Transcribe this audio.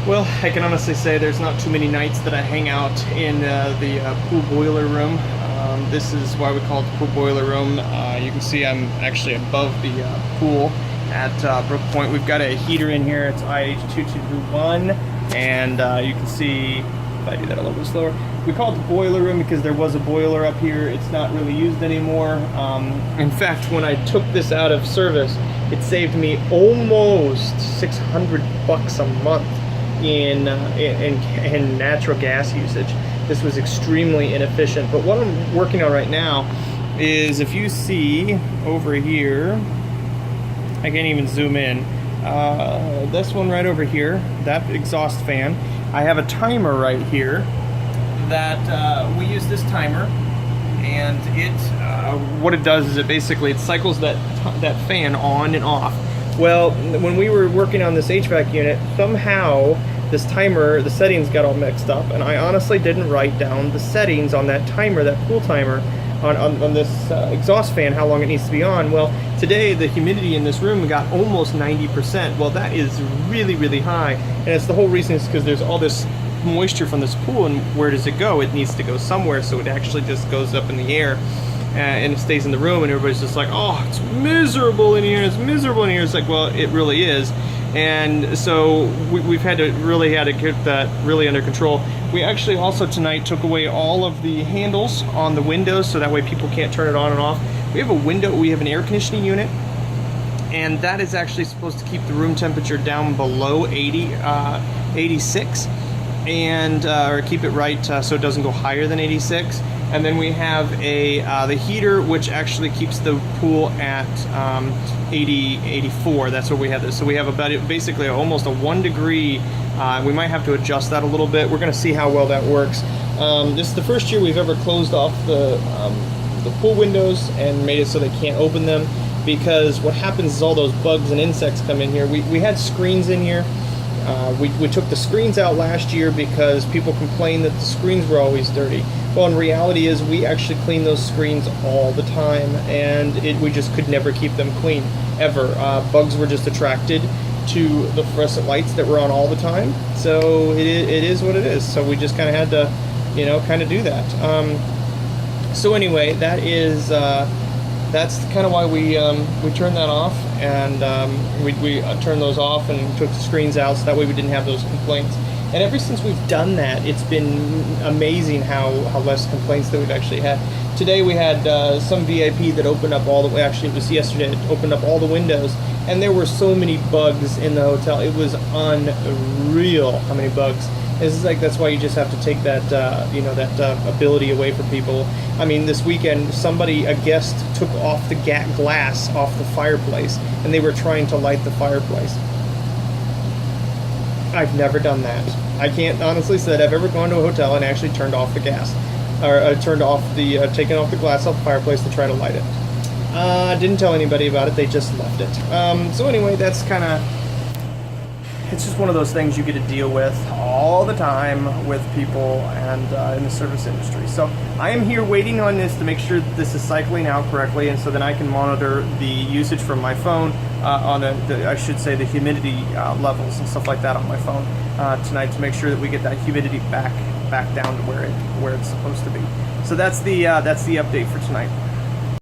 Well, I can honestly say there's not too many nights that I hang out in the pool boiler room. This is why we call it the pool boiler room. You can see I'm actually above the pool at Brook Point. We've got a heater in here. It's IH2221, and you can see, if I do that a little bit slower, we call it the boiler room because there was a boiler up here. It's not really used anymore. In fact, when I took this out of service, it saved me almost $600 a month in natural gas usage. This was extremely inefficient. But what I'm working on right now is, if you see over here, I can't even zoom in, this one right over here, that exhaust fan, I have a timer right here that we use this timer, and it what it does is it cycles that fan on and off. Well, when we were working on this HVAC unit, somehow this timer, the settings got all mixed up, and I honestly didn't write down the settings on that timer, that pool timer, on this exhaust fan, how long it needs to be on. Well, today the humidity in this room got almost 90%. Well, that is really, really high, and it's the whole reason is because there's all this moisture from this pool, and where does it go? It needs to go somewhere, so it actually just goes up in the air. And it stays in the room, and everybody's just like, oh, it's miserable in here, it's miserable in here. It's like, well, it really is. And so we've had to get that really under control. We actually also tonight took away all of the handles on the windows, so that way people can't turn it on and off. We have an air conditioning unit, and that is actually supposed to keep the room temperature down below 86, and or keep it right so it doesn't go higher than 86. And then we have the heater, which actually keeps the pool at 84. That's what we have this. So we have basically almost a 1 degree. We might have to adjust that a little bit. We're going to see how well that works. This is the first year we've ever closed off the pool windows and made it so they can't open them, because what happens is all those bugs and insects come in here. We had screens in here. We took the screens out last year because people complained that the screens were always dirty. Well, in reality is we actually clean those screens all the time, and we just could never keep them clean, ever. Bugs were just attracted to the fluorescent lights that were on all the time, so it is what it is. So we just kind of had to, kind of do that. So anyway, that's kind of why we turned that off, and we turned those off and took the screens out, so that way we didn't have those complaints. And ever since we've done that, it's been amazing how less complaints that we've actually had. Today we had some VIP that opened up all the way. Actually, it was yesterday. It opened up all the windows, and there were so many bugs in the hotel. It was unreal how many bugs. That's why you just have to take that that ability away from people. I mean, this weekend a guest took off the glass off the fireplace, and they were trying to light the fireplace. I've never done that. I can't honestly say that I've ever gone to a hotel and actually turned off the gas, or taken off the glass off the fireplace to try to light it. Didn't tell anybody about it. They just left it. So anyway, that's kind of. It's just one of those things you get to deal with all the time with people and in the service industry. So I am here waiting on this to make sure that this is cycling out correctly, and so then I can monitor the usage from my phone on the humidity levels and stuff like that on my phone tonight, to make sure that we get that humidity back down to where it's supposed to be. So that's the update for tonight.